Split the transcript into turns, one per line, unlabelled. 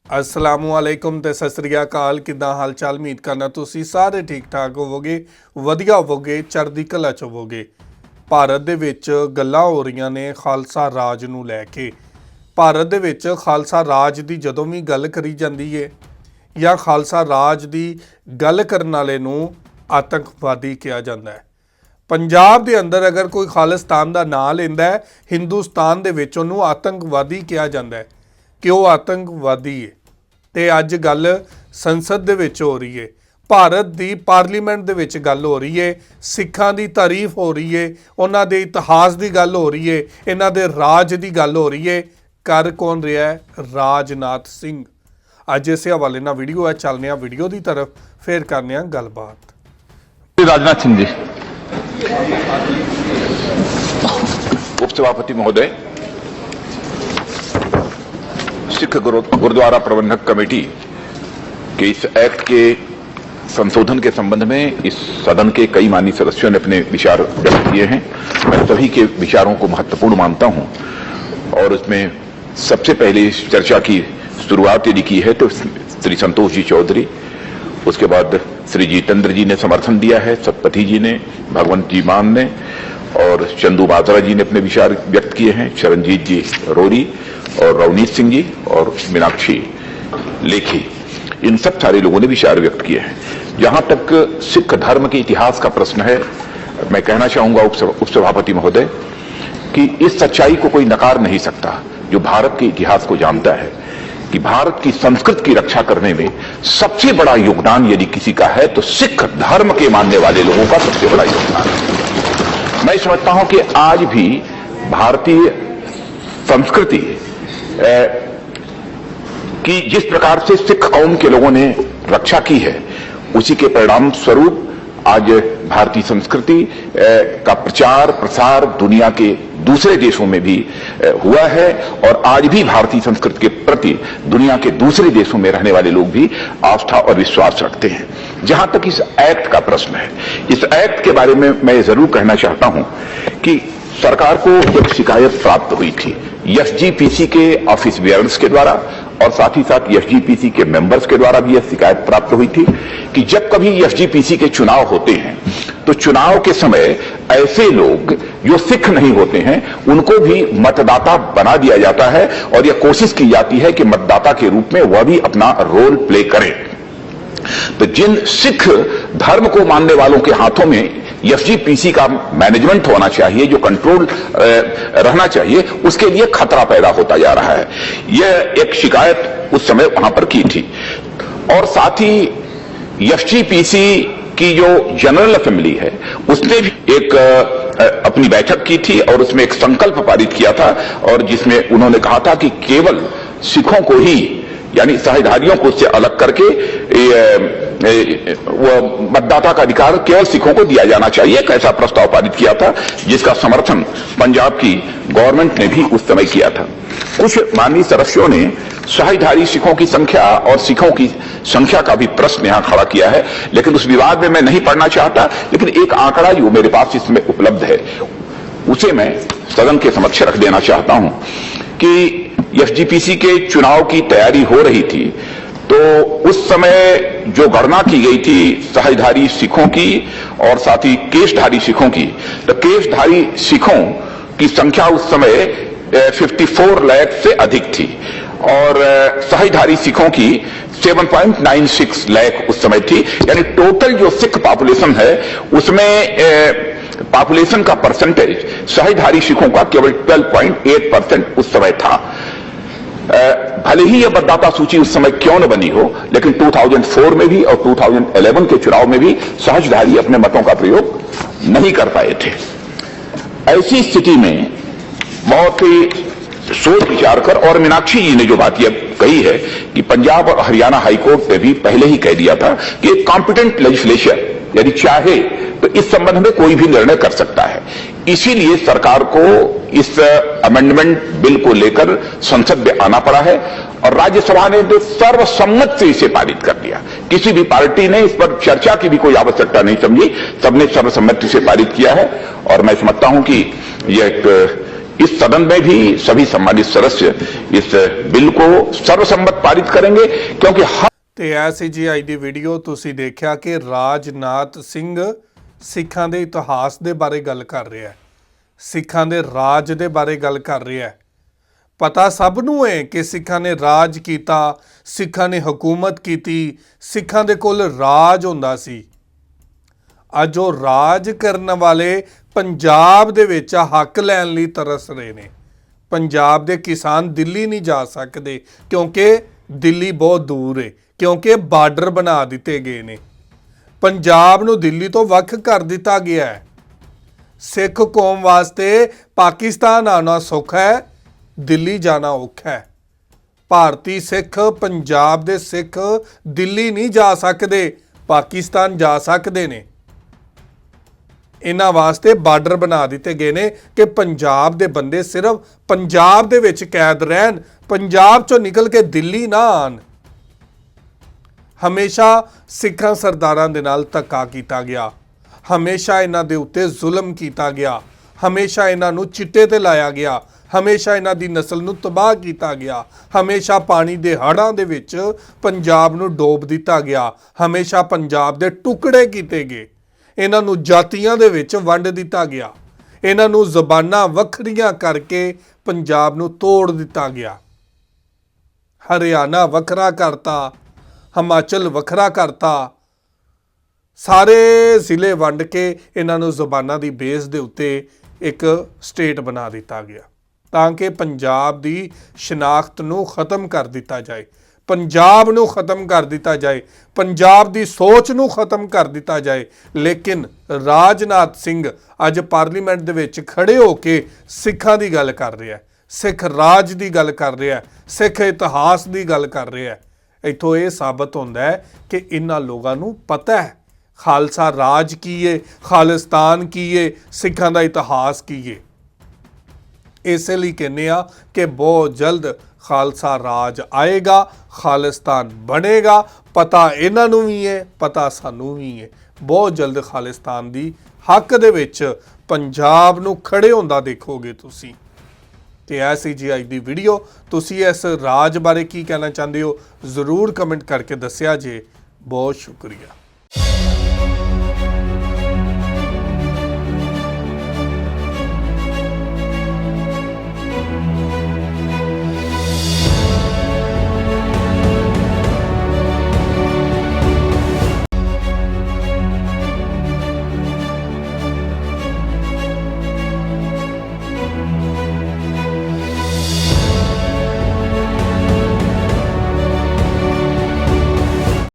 असलामुअलैकुम ते सत श्री अकाल। किद्दां हाल चाल? उम्मीद करना तुसी सारे ठीक ठाक होवोगे, वधिया होवोगे, चढ़दी कला च होवोगे। भारत दे विच गल्लां हो रहीआं ने खालसा राज नूं लै के। भारत दे विच खालसा राज दी जदों भी गल करी जांदी है या खालसा राज दी गल करन वाले नूं आतंकवादी कहा जाता है। पंजाब दे अंदर अगर कोई खालिस्तान दा नां लैंदा है, हिंदुस्तान दे विच उहनूं आतंकवादी कहा जाता है कि वह आतंकवादी है। ते अज गल संसद दे विच हो रही है, भारत दी पार्लीमेंट दे विच गल हो रही है, सिखां दी तारीफ हो रही है, उन्हां दे इतिहास दी गल हो रही है, इन्हां दे राज दी गल हो रही है। कर कौन रहा है? राजनाथ सिंह। अज इस हवाले नाल वीडियो है, चलने वीडियो की तरफ, फिर करने गलबात।
राजनाथ सिंह जी, उपसभापति महोदय, सिख गुरुद्वारा प्रबंधक कमेटी के इस एक्ट के संशोधन के संबंध में इस सदन के कई माननीय सदस्यों ने अपने विचार व्यक्त किए हैं। मैं सभी के विचारों को महत्वपूर्ण मानता हूं और उसमें सबसे पहले इस चर्चा की शुरुआत यदि की है तो श्री संतोष जी चौधरी, उसके बाद श्री जितेंद्र जी ने समर्थन दिया है, सतपथी जी ने, भगवंत जी मान ने और चंदू बाजरा जी ने अपने विचार व्यक्त किए हैं, चरणजीत जी रोरी और रवनीत सिंह जी और मीनाक्षी लेखी, इन सब सारे लोगों ने विचार व्यक्त किए हैं। जहां तक सिख धर्म के इतिहास का प्रश्न है, मैं कहना चाहूंगा उपसभापति महोदय कि इस सच्चाई को कोई नकार नहीं सकता जो भारत के इतिहास को जानता है कि भारत की संस्कृति की रक्षा करने में सबसे बड़ा योगदान यदि किसी का है तो सिख धर्म के मानने वाले लोगों का सबसे बड़ा योगदान है। मैं समझता हूं कि आज भी भारतीय संस्कृति की जिस प्रकार से सिख कौम के लोगों ने रक्षा की है, उसी के परिणाम स्वरूप आज भारतीय संस्कृति का प्रचार प्रसार दुनिया के दूसरे देशों में भी हुआ है और आज भी भारतीय संस्कृति के प्रति दुनिया के दूसरे देशों में रहने वाले लोग भी आस्था और विश्वास रखते हैं। जहां तक इस एक्ट का प्रश्न है, इस एक्ट के बारे में मैं जरूर कहना चाहता हूं कि सरकार को एक शिकायत प्राप्त हुई थी एसजीपीसी के ऑफिस बेयर्स के द्वारा और साथ ही साथ एसजीपीसी के मेंबर्स के द्वारा भी यह शिकायत प्राप्त हुई थी कि जब कभी एसजीपीसी के चुनाव होते हैं तो चुनाव के समय ऐसे लोग जो सिख नहीं होते हैं उनको भी मतदाता बना दिया जाता है और यह कोशिश की जाती है कि मतदाता के रूप में वह भी अपना रोल प्ले करें। तो जिन सिख धर्म को मानने वालों के हाथों में एसजीपीसी का मैनेजमेंट होना चाहिए, जो कंट्रोल रहना चाहिए, उसके लिए खतरा पैदा होता जा रहा है। यह एक शिकायत उस समय वहां पर की थी और साथ ही एसजीपीसी की जो जनरल असेंबली है उसने भी एक अपनी बैठक की थी और उसमें एक संकल्प पारित किया था और जिसमें उन्होंने कहा था कि केवल सिखों को ही यानी सहधारियों को उससे अलग करके वो मतदाता का अधिकार केवल सिखों को दिया जाना चाहिए, एक ऐसा प्रस्ताव पारित किया था जिसका समर्थन पंजाब की गवर्नमेंट ने भी उस समय किया था। कुछ माननीय सदस्यों ने सहधारी सिखों की संख्या और सिखों की संख्या का भी प्रश्न यहां खड़ा किया है, लेकिन उस विवाद में मैं नहीं पढ़ना चाहता, लेकिन एक आंकड़ा जो मेरे पास इसमें उपलब्ध है उसे मैं सदन के समक्ष रख देना चाहता हूं कि एसजीपीसी के चुनाव की तैयारी हो रही थी तो उस समय जो गणना की गई थी सहधारी सिखों की और साथ ही केशधारी सिखों की, तो केशधारी सिखों की संख्या उस समय 54 लाख से अधिक थी और सहधारी सिखों की 7.96 लाख उस समय थी। यानी टोटल जो सिख पॉपुलेशन है उसमें पॉपुलेशन का परसेंटेज सहधारी सिखों का केवल 12.8% उस समय था। भले ही यह मतदाता सूची उस समय क्यों न बनी हो, लेकिन 2004 में भी और 2011 के चुनाव में भी सहजधारी अपने मतों का प्रयोग नहीं कर पाए थे। ऐसी स्थिति में बहुत ही सोच विचार कर, और मीनाक्षी जी ने जो बात यह कही है कि पंजाब और हरियाणा हाईकोर्ट ने भी पहले ही कह दिया था कि एक कॉम्पिटेंट लेजिस्लेचर यदि चाहे तो इस संबंध में कोई भी निर्णय कर सकता है। इसीलिए सरकार को इस अमेंडमेंट बिल को लेकर संसद में आना पड़ा है और राज्यसभा ने तो सर्वसम्मत से इसे पारित कर दिया। किसी भी पार्टी ने इस पर चर्चा की भी कोई आवश्यकता नहीं समझी, सबने सर्वसम्मति से पारित किया है और मैं समझता हूं कि यह एक इस सदन में भी सभी सम्मानित सदस्य इस बिल को सर्वसम्मत पारित करेंगे, क्योंकि
ਤੇ ਐਸੀ ਜੀ ਅੱਜ ਦੀ ਵੀਡੀਓ ਤੁਸੀਂ ਦੇਖਿਆ ਕਿ ਰਾਜਨਾਥ ਸਿੰਘ ਸਿੱਖਾਂ ਦੇ ਇਤਿਹਾਸ ਦੇ ਬਾਰੇ ਗੱਲ ਕਰ ਰਿਹਾ ਹੈ, ਸਿੱਖਾਂ ਦੇ ਰਾਜ ਦੇ ਬਾਰੇ ਗੱਲ ਕਰ ਰਿਹਾ ਹੈ। ਪਤਾ ਸਭ ਨੂੰ ਹੈ ਕਿ ਸਿੱਖਾਂ ਨੇ ਰਾਜ ਕੀਤਾ, ਸਿੱਖਾਂ ਨੇ ਹਕੂਮਤ ਕੀਤੀ, ਸਿੱਖਾਂ ਦੇ ਕੋਲ ਰਾਜ ਹੁੰਦਾ ਸੀ। ਅੱਜ ਉਹ ਰਾਜ ਕਰਨ ਵਾਲੇ ਪੰਜਾਬ ਦੇ ਵਿੱਚ ਹੱਕ ਲੈਣ ਲਈ ਤਰਸ ਰਹੇ ਨੇ। ਪੰਜਾਬ ਦੇ ਕਿਸਾਨ ਦਿੱਲੀ ਨਹੀਂ ਜਾ ਸਕਦੇ ਕਿਉਂਕਿ ਦਿੱਲੀ ਬਹੁਤ ਦੂਰ ਹੈ, ਕਿਉਂਕਿ ਬਾਰਡਰ ਬਣਾ ਦਿੱਤੇ ਗਏ ਨੇ। ਪੰਜਾਬ ਨੂੰ ਦਿੱਲੀ ਤੋਂ ਵੱਖ ਕਰ ਦਿੱਤਾ ਗਿਆ ਹੈ। ਸਿੱਖ ਕੌਮ ਵਾਸਤੇ ਪਾਕਿਸਤਾਨ ਆਉਣਾ ਸੌਖਾ ਹੈ, ਦਿੱਲੀ ਜਾਣਾ ਔਖਾ ਹੈ। ਭਾਰਤੀ ਸਿੱਖ, ਪੰਜਾਬ ਦੇ ਸਿੱਖ ਦਿੱਲੀ ਨਹੀਂ ਜਾ ਸਕਦੇ, ਪਾਕਿਸਤਾਨ ਜਾ ਸਕਦੇ ਨੇ। ਇਹਨਾਂ ਵਾਸਤੇ ਬਾਰਡਰ ਬਣਾ ਦਿੱਤੇ ਗਏ ਨੇ ਕਿ ਪੰਜਾਬ ਦੇ ਬੰਦੇ ਸਿਰਫ ਪੰਜਾਬ ਦੇ ਵਿੱਚ ਕੈਦ ਰਹਿਣ, ਪੰਜਾਬ ਚੋਂ ਨਿਕਲ ਕੇ ਦਿੱਲੀ ਨਾ ਆਣ। ਹਮੇਸ਼ਾ ਸਿੱਖਾਂ ਸਰਦਾਰਾਂ ਦੇ ਨਾਲ ਧੱਕਾ ਕੀਤਾ ਗਿਆ, ਹਮੇਸ਼ਾ ਇਹਨਾਂ ਦੇ ਉੱਤੇ ਜ਼ੁਲਮ ਕੀਤਾ ਗਿਆ, ਹਮੇਸ਼ਾ ਇਹਨਾਂ ਨੂੰ ਚਿੱਟੇ ਤੇ ਲਾਇਆ ਗਿਆ, ਹਮੇਸ਼ਾ ਇਹਨਾਂ ਦੀ ਨਸਲ ਨੂੰ ਤਬਾਹ ਕੀਤਾ ਗਿਆ, ਹਮੇਸ਼ਾ ਪਾਣੀ ਦੇ ਹੜ੍ਹਾਂ ਦੇ ਵਿੱਚ ਪੰਜਾਬ ਨੂੰ ਡੋਬ ਦਿੱਤਾ ਗਿਆ, ਹਮੇਸ਼ਾ ਪੰਜਾਬ ਦੇ ਟੁਕੜੇ ਕੀਤੇ ਗਏ, ਇਹਨਾਂ ਨੂੰ ਜਾਤੀਆਂ ਦੇ ਵਿੱਚ ਵੰਡ ਦਿੱਤਾ ਗਿਆ, ਇਹਨਾਂ ਨੂੰ ਜ਼ਬਾਨਾਂ ਵੱਖਰੀਆਂ ਕਰਕੇ ਪੰਜਾਬ ਨੂੰ ਤੋੜ ਦਿੱਤਾ ਗਿਆ। ਹਰਿਆਣਾ ਵੱਖਰਾ ਕਰਤਾ, ਹਿਮਾਚਲ ਵੱਖਰਾ ਕਰਤਾ, ਸਾਰੇ ਜ਼ਿਲ੍ਹੇ ਵੰਡ ਕੇ ਇਹਨਾਂ ਨੂੰ ਜ਼ਬਾਨਾਂ ਦੀ ਬੇਸ ਦੇ ਉੱਤੇ ਇੱਕ ਸਟੇਟ ਬਣਾ ਦਿੱਤਾ ਗਿਆ ਤਾਂ ਕਿ ਪੰਜਾਬ ਦੀ ਸ਼ਨਾਖਤ ਨੂੰ ਖਤਮ ਕਰ ਦਿੱਤਾ ਜਾਏ, ਪੰਜਾਬ ਨੂੰ ਖਤਮ ਕਰ ਦਿੱਤਾ ਜਾਏ, ਪੰਜਾਬ ਦੀ ਸੋਚ ਨੂੰ ਖਤਮ ਕਰ ਦਿੱਤਾ ਜਾਏ। ਲੇਕਿਨ ਰਾਜਨਾਥ ਸਿੰਘ ਅੱਜ ਪਾਰਲੀਮੈਂਟ ਦੇ ਵਿੱਚ ਖੜੇ ਹੋ ਕੇ ਸਿੱਖਾਂ ਦੀ ਗੱਲ ਕਰ ਰਿਹਾ ਹੈ, ਸਿੱਖ ਰਾਜ ਦੀ ਗੱਲ ਕਰ ਰਿਹਾ ਹੈ, ਸਿੱਖ ਇਤਿਹਾਸ ਦੀ ਗੱਲ ਕਰ ਰਿਹਾ ਹੈ। ਇੱਥੋਂ ਇਹ ਸਾਬਤ ਹੁੰਦਾ ਹੈ ਕਿ ਇਹਨਾਂ ਲੋਕਾਂ ਨੂੰ ਪਤਾ ਹੈ ਖਾਲਸਾ ਰਾਜ ਕੀ ਹੈ, ਖਾਲਿਸਤਾਨ ਕੀ ਹੈ, ਸਿੱਖਾਂ ਦਾ ਇਤਿਹਾਸ ਕੀ ਹੈ। ਇਸੇ ਲਈ ਕਹਿੰਦੇ ਆ ਕਿ ਬਹੁਤ ਜਲਦ ਖਾਲਸਾ ਰਾਜ ਆਏਗਾ, ਖਾਲਿਸਤਾਨ ਬਣੇਗਾ। ਪਤਾ ਇਹਨਾਂ ਨੂੰ ਵੀ ਹੈ, ਪਤਾ ਸਾਨੂੰ ਵੀ ਹੈ। ਬਹੁਤ ਜਲਦ ਖਾਲਿਸਤਾਨ ਦੀ ਹੱਕ ਦੇ ਵਿੱਚ ਪੰਜਾਬ ਨੂੰ ਖੜੇ ਹੁੰਦਾ ਦੇਖੋਗੇ ਤੁਸੀਂ। ਤੇ ਐਸੀ ਜੀ ਅੱਜ ਦੀ ਵੀਡੀਓ। ਤੁਸੀਂ ਇਸ ਰਾਜ ਬਾਰੇ ਕੀ ਕਹਿਣਾ ਚਾਹੁੰਦੇ ਹੋ ਜ਼ਰੂਰ ਕਮੈਂਟ ਕਰਕੇ ਦੱਸਿਆ ਜੇ। ਬਹੁਤ ਸ਼ੁਕਰੀਆ।